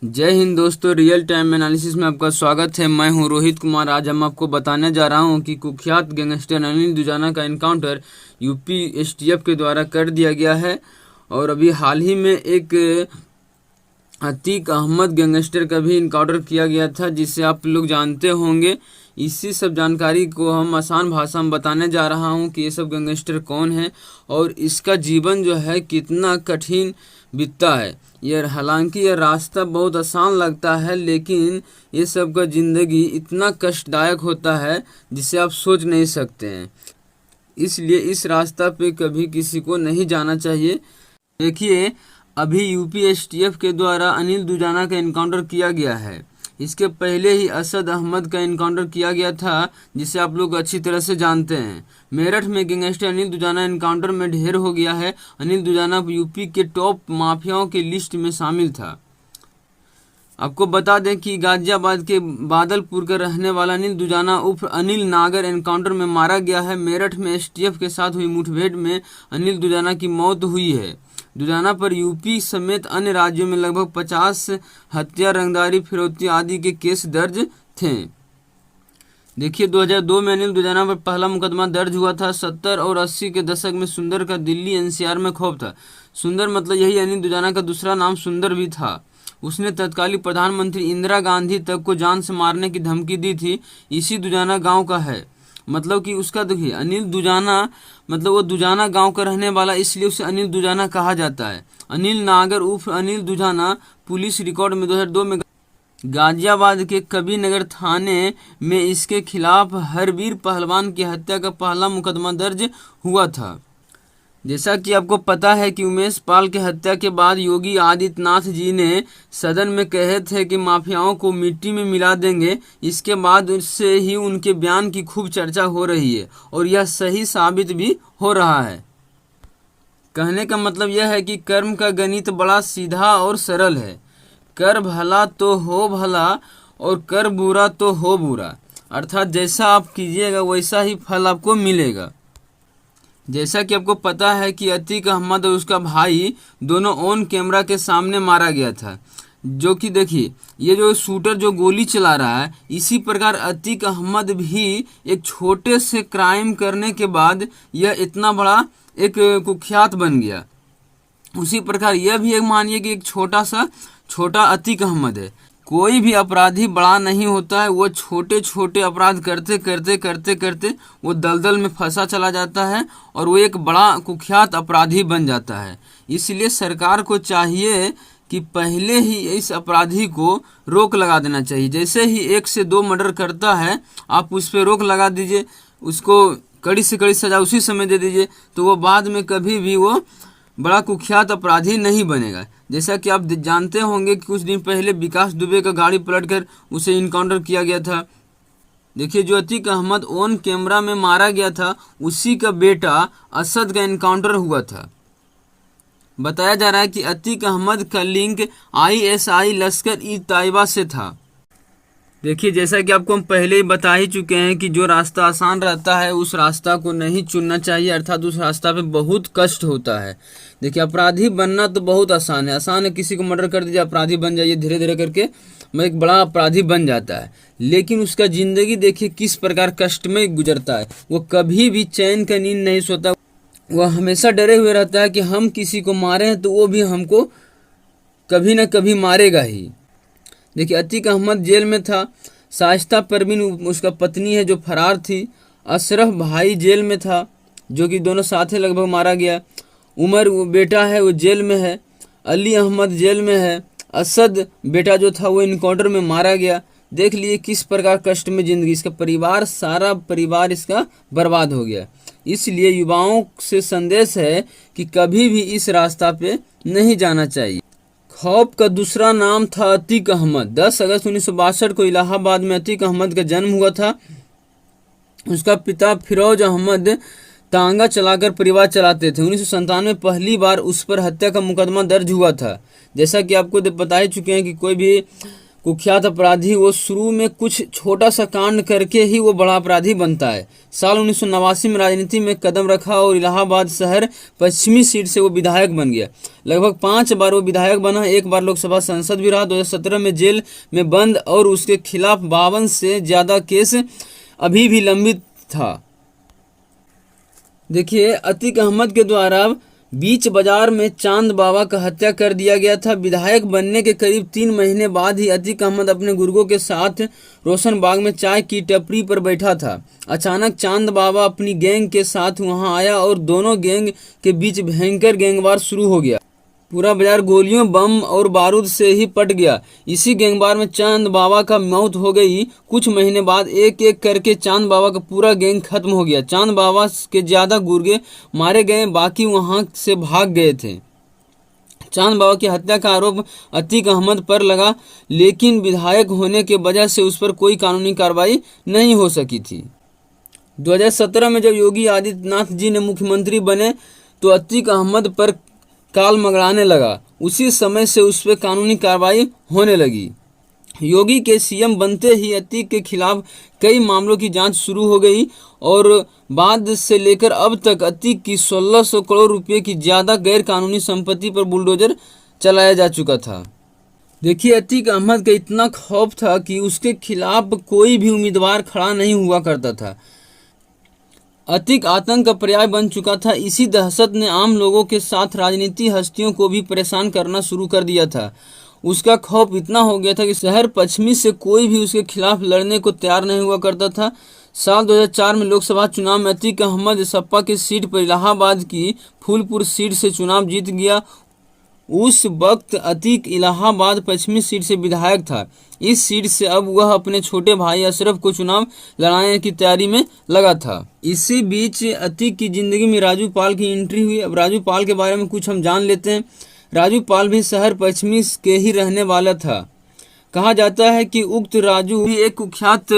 जय हिंद दोस्तों, real time analysis में आपका स्वागत है। मैं हूं रोहित कुमार। आज हम आपको बताने जा रहा हूं कि कुख्यात गैंगस्टर अनिल दुजाना का एनकाउंटर यूपी एसटीएफ के द्वारा कर दिया गया है। और अभी हाल ही में एक अतीक अहमद गैंगस्टर का भी इनकाउंटर किया गया था, जिसे आप लोग जानते होंगे। इसी सब जानकारी को हम आसान भाषा में बताने जा रहा हूं कि ये सब गैंगस्टर कौन है और इसका जीवन जो है कितना कठिन बीतता है। हालांकि यह रास्ता बहुत आसान लगता है, लेकिन ये सब का ज़िंदगी इतना कष्टदायक होता है जिसे आप सोच नहीं सकते हैं। इसलिए इस रास्ता पे कभी किसी को नहीं जाना चाहिए। देखिए, अभी यूपी एसटीएफ के द्वारा अनिल दुजाना का इनकाउंटर किया गया है। इसके पहले ही असद अहमद का इनकाउंटर किया गया था, जिसे आप लोग अच्छी तरह से जानते हैं। मेरठ में गैंगस्टर अनिल दुजाना इनकाउंटर में ढेर हो गया है। अनिल दुजाना यूपी के टॉप माफियाओं की लिस्ट में शामिल था। आपको बता दें कि गाजियाबाद के बादलपुर का रहने वाला अनिल दुजाना उर्फ अनिल नागर एनकाउंटर में मारा गया है। मेरठ में एसटीएफ के साथ हुई मुठभेड़ में अनिल दुजाना की मौत हुई है। दुजाना पर यूपी समेत अन्य राज्यों में लगभग 50 हत्या, रंगदारी, फिरौती आदि के केस दर्ज थे। देखिए, 2002 में अनिल दुजाना पर पहला मुकदमा दर्ज हुआ था। 70 और 80 के दशक में सुंदर का दिल्ली एनसीआर में खौफ था। सुंदर मतलब यही अनिल दुजाना का दूसरा नाम सुंदर भी था। उसने तत्कालीन प्रधानमंत्री इंदिरा गांधी तक को जान से मारने की धमकी दी थी। इसी दुजाना गांव का है। मतलब कि उसका देखिए, अनिल दुजाना मतलब वो दुजाना गांव का रहने वाला, इसलिए उसे अनिल दुजाना कहा जाता है। अनिल नागर उर्फ अनिल दुजाना पुलिस रिकॉर्ड में 2002 में गाजियाबाद के कबीरनगर थाने में इसके खिलाफ हरवीर पहलवान की हत्या का पहला मुकदमा दर्ज हुआ था। जैसा कि आपको पता है कि उमेश पाल की हत्या के बाद योगी आदित्यनाथ जी ने सदन में कहे थे कि माफियाओं को मिट्टी में मिला देंगे। इसके बाद उससे ही उनके बयान की खूब चर्चा हो रही है और यह सही साबित भी हो रहा है। कहने का मतलब यह है कि कर्म का गणित बड़ा सीधा और सरल है। कर भला तो हो भला और कर बुरा तो हो बुरा, अर्थात जैसा आप कीजिएगा वैसा ही फल आपको मिलेगा। जैसा कि आपको पता है कि अतीक अहमद और उसका भाई दोनों ऑन कैमरा के सामने मारा गया था। जो कि देखिए, ये जो शूटर जो गोली चला रहा है, इसी प्रकार अतीक अहमद भी एक छोटे से क्राइम करने के बाद यह इतना बड़ा एक कुख्यात बन गया। उसी प्रकार यह भी एक मानिए कि एक छोटा अतीक अहमद है। कोई भी अपराधी बड़ा नहीं होता है। वो छोटे छोटे अपराध करते करते करते करते वो दलदल में फंसा चला जाता है और वो एक बड़ा कुख्यात अपराधी बन जाता है। इसलिए सरकार को चाहिए कि पहले ही इस अपराधी को रोक लगा देना चाहिए। जैसे ही 1 से 2 मर्डर करता है, आप उस पर रोक लगा दीजिए, उसको कड़ी से कड़ी सजा उसी समय दे दीजिए, तो वो बाद में कभी भी वो बड़ा कुख्यात अपराधी नहीं बनेगा। जैसा कि आप जानते होंगे कि कुछ दिन पहले विकास दुबे का गाड़ी पलटकर उसे इनकाउंटर किया गया था। देखिए, जो अतीक अहमद ऑन कैमरा में मारा गया था, उसी का बेटा असद का इनकाउंटर हुआ था। बताया जा रहा है कि अतीक अहमद का लिंक आईएसआई लश्कर ई तैयबा से था। देखिए, जैसा कि आपको हम पहले ही बता ही चुके हैं कि जो रास्ता आसान रहता है उस रास्ता को नहीं चुनना चाहिए, अर्थात उस रास्ता पे बहुत कष्ट होता है। देखिए, अपराधी बनना तो बहुत आसान है किसी को मर्डर कर दीजिए, अपराधी बन जाइए, धीरे धीरे करके मैं एक बड़ा अपराधी बन जाता है। लेकिन उसका ज़िंदगी देखिए किस प्रकार कष्ट में गुजरता है। वो कभी भी चैन का नींद नहीं सोता। वह हमेशा डरे हुए रहता है कि हम किसी को मारे हैं तो वो भी हमको कभी न कभी मारेगा ही। देखिए, अतीक अहमद जेल में था। शाइस्ता परवीन उसका पत्नी है जो फरार थी। अशरफ भाई जेल में था, जो कि दोनों साथ ही लगभग मारा गया। उमर वो बेटा है, वो जेल में है। अली अहमद जेल में है। असद बेटा जो था वो इनकाउंटर में मारा गया। देख लिए किस प्रकार कष्ट में जिंदगी, इसका परिवार, सारा परिवार इसका बर्बाद हो गया। इसलिए युवाओं से संदेश है कि कभी भी इस रास्ता पे नहीं जाना चाहिए। खौफ का दूसरा नाम था अतीक अहमद। 10 अगस्त 1962 को इलाहाबाद में अतीक अहमद का जन्म हुआ था। उसका पिता फिरोज अहमद तांगा चलाकर परिवार चलाते थे। 1997 में पहली बार उस पर हत्या का मुकदमा दर्ज हुआ था। जैसा कि आपको बता ही चुके हैं कि कोई भी कुख्यात अपराधी वो शुरू में कुछ छोटा सा कांड करके ही वो बड़ा अपराधी बनता है। साल 1989 में राजनीति में कदम रखा और इलाहाबाद शहर पश्चिमी सीट से वो विधायक बन गया। लगभग 5 बार वो विधायक बना, 1 बार लोकसभा सांसद भी रहा। 2017 में जेल में बंद और उसके खिलाफ 52 से ज़्यादा केस अभी भी लंबित था। देखिए, अतीक अहमद के द्वारा बीच बाजार में चांद बाबा का हत्या कर दिया गया था। विधायक बनने के करीब 3 महीने बाद ही अतीक अहमद अपने गुर्गों के साथ रोशन बाग में चाय की टपरी पर बैठा था। अचानक चांद बाबा अपनी गैंग के साथ वहां आया और दोनों गैंग के बीच भयंकर गैंगवार शुरू हो गया। पूरा बाजार गोलियों, बम और बारूद से ही पट गया। इसी गैंगवार में चांद बाबा का मौत हो गई। कुछ महीने बाद एक एक करके चांद बाबा का पूरा गैंग खत्म हो गया। चांद बाबा के ज्यादा गुर्गे मारे गए, बाकी वहां से भाग गए थे। चांद बाबा की हत्या का आरोप अतीक अहमद पर लगा, लेकिन विधायक होने के वजह से उस पर कोई कानूनी कार्रवाई नहीं हो सकी थी। 2017 में जब योगी आदित्यनाथ जी ने मुख्यमंत्री बने तो अतीक अहमद पर काल मंगड़ाने लगा। उसी समय से उस पर कानूनी कार्रवाई होने लगी। योगी के सीएम बनते ही अतीक के खिलाफ कई मामलों की जांच शुरू हो गई और बाद से लेकर अब तक अतीक की 1600 करोड़ रुपए की ज़्यादा गैर कानूनी संपत्ति पर बुलडोजर चलाया जा चुका था। देखिए, अतीक अहमद का इतना खौफ था कि उसके खिलाफ कोई भी उम्मीदवार खड़ा नहीं हुआ करता था। अतीक आतंक का पर्याय बन चुका था। इसी दहशत ने आम लोगों के साथ राजनीति हस्तियों को भी परेशान करना शुरू कर दिया था। उसका खौफ इतना हो गया था कि शहर पश्चिमी से कोई भी उसके खिलाफ लड़ने को तैयार नहीं हुआ करता था। साल 2004 में लोकसभा चुनाव में अतीक अहमद सपा की सीट पर इलाहाबाद की फूलपुर सीट से चुनाव जीत गया। उस वक्त अतीक इलाहाबाद पश्चिमी सीट से विधायक था। इस सीट से अब वह अपने छोटे भाई अशरफ को चुनाव लड़ाने की तैयारी में लगा था। इसी बीच अतीक की जिंदगी में राजू पाल की एंट्री हुई। अब राजू पाल के बारे में कुछ हम जान लेते हैं। राजू पाल भी शहर पश्चिमी के ही रहने वाला था। कहा जाता है कि उक्त राजू भी एक कुख्यात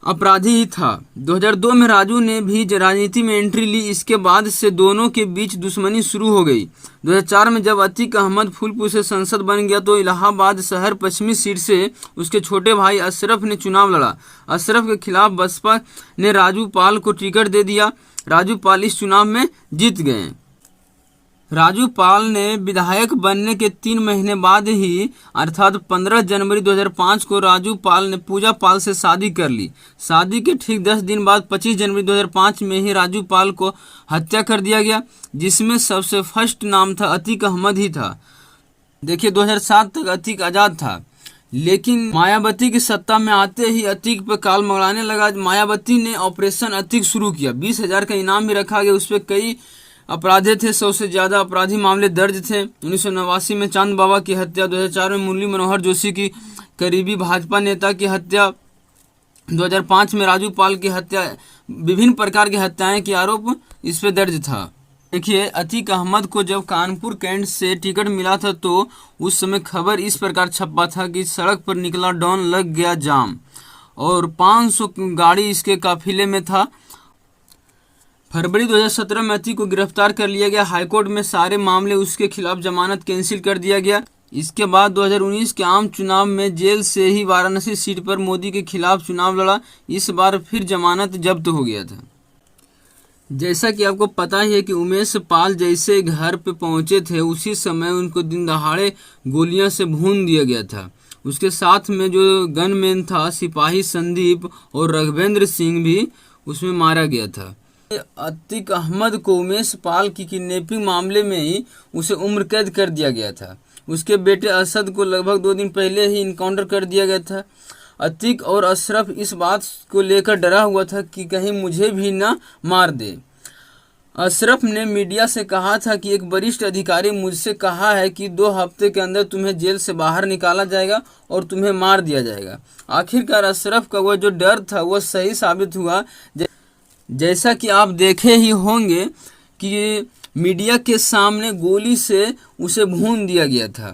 अपराधी ही था। 2002 में राजू ने भी राजनीति में एंट्री ली। इसके बाद से दोनों के बीच दुश्मनी शुरू हो गई। 2004 में जब अतीक अहमद फूलपुर से सांसद बन गया तो इलाहाबाद शहर पश्चिमी सीट से उसके छोटे भाई अशरफ ने चुनाव लड़ा। अशरफ के खिलाफ बसपा ने राजू पाल को टिकट दे दिया। राजू पाल इस चुनाव में जीत गए। राजू पाल ने विधायक बनने के 3 महीने बाद ही अर्थात 15 जनवरी 2005 को राजू पाल ने पूजा पाल से शादी कर ली। शादी के ठीक 10 दिन बाद 25 जनवरी 2005 में ही राजू पाल को हत्या कर दिया गया, जिसमें सबसे फर्स्ट नाम था अतीक अहमद ही था। देखिए, 2007 तक अतीक आज़ाद था, लेकिन मायावती की सत्ता में आते ही अतीक पर काल मंगड़ाने लगा। मायावती ने ऑपरेशन अतीक शुरू किया। 20,000 का इनाम भी रखा गया। उस पर कई अपराधी थे, 100 से ज़्यादा आपराधिक मामले दर्ज थे। 1989 में चांद बाबा की हत्या, 2004 में मुरली मनोहर जोशी की करीबी भाजपा नेता की हत्या, 2005 में राजू पाल की हत्या, विभिन्न प्रकार की हत्याएं के आरोप इस पे दर्ज था। देखिए, अतीक अहमद को जब कानपुर कैंट से टिकट मिला था तो उस समय खबर इस प्रकार छपा था कि सड़क पर निकला डॉन, लग गया जाम, और 500 गाड़ी इसके काफिले में था। फरवरी 2017 में अतीक को गिरफ्तार कर लिया गया। हाईकोर्ट में सारे मामले उसके खिलाफ जमानत कैंसिल कर दिया गया। इसके बाद 2019 के आम चुनाव में जेल से ही वाराणसी सीट पर मोदी के खिलाफ चुनाव लड़ा। इस बार फिर जमानत जब्त हो गया था। जैसा कि आपको पता ही है कि उमेश पाल जैसे घर पे पहुंचे थे उसी समय उनको दिन दहाड़े गोलियां से भून दिया गया था। उसके साथ में जो गनमैन था सिपाही संदीप और रघवेंद्र सिंह भी उसमें मारा गया था। अतीक अहमद को उमेश पाल की किडनैपिंग मामले में ही उसे उम्र कैद कर दिया गया था। उसके बेटे असद को लगभग 2 दिन पहले ही इनकाउंटर कर दिया गया था। अतीक और अशरफ इस बात को लेकर डरा हुआ था कि कहीं मुझे भी न मार दे। अशरफ ने मीडिया से कहा था कि एक वरिष्ठ अधिकारी मुझसे कहा है कि 2 हफ्ते के अंदर तुम्हें जेल से बाहर निकाला जाएगा और तुम्हें मार दिया जाएगा। आखिरकार अशरफ का वह जो डर था वह सही साबित हुआ। जैसा कि आप देखे ही होंगे कि मीडिया के सामने गोली से उसे भून दिया गया था।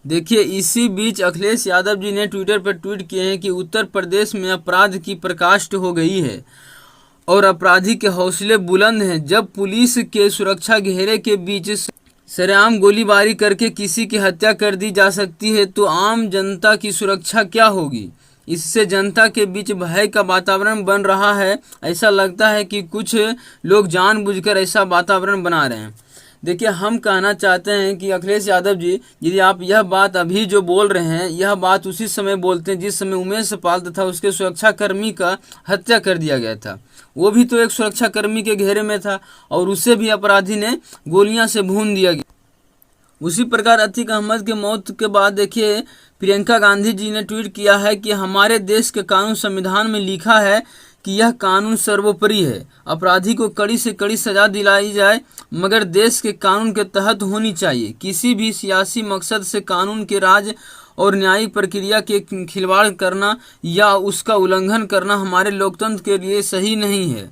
देखिए, इसी बीच अखिलेश यादव जी ने ट्विटर पर ट्वीट किए हैं कि उत्तर प्रदेश में अपराध की प्रकाष्ठ हो गई है और अपराधी के हौसले बुलंद हैं। जब पुलिस के सुरक्षा घेरे के बीच सरेआम गोलीबारी करके किसी की हत्या कर दी जा सकती है, तो आम जनता की सुरक्षा क्या होगी। इससे जनता के बीच भय का वातावरण बन रहा है। ऐसा लगता है कि कुछ लोग जानबूझकर ऐसा वातावरण बना रहे हैं। देखिए, हम कहना चाहते हैं कि अखिलेश यादव जी, यदि आप यह बात अभी जो बोल रहे हैं, यह बात उसी समय बोलते हैं जिस समय उमेश पाल तथा उसके सुरक्षाकर्मी का हत्या कर दिया गया था। वो भी तो एक सुरक्षाकर्मी के घेरे में था और उसे भी अपराधी ने गोलियां से भून दिया गया। उसी प्रकार अतीक अहमद के मौत के बाद देखिए, प्रियंका गांधी जी ने ट्वीट किया है कि हमारे देश के कानून संविधान में लिखा है कि यह कानून सर्वोपरि है। अपराधी को कड़ी से कड़ी सजा दिलाई जाए, मगर देश के कानून के तहत होनी चाहिए। किसी भी सियासी मकसद से कानून के राज और न्यायिक प्रक्रिया के खिलवाड़ करना या उसका उल्लंघन करना हमारे लोकतंत्र के लिए सही नहीं है।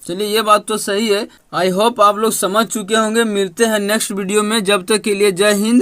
चलिए, ये बात तो सही है। आई होप आप लोग समझ चुके होंगे। मिलते हैं नेक्स्ट वीडियो में। जब तक के लिए जय हिंद।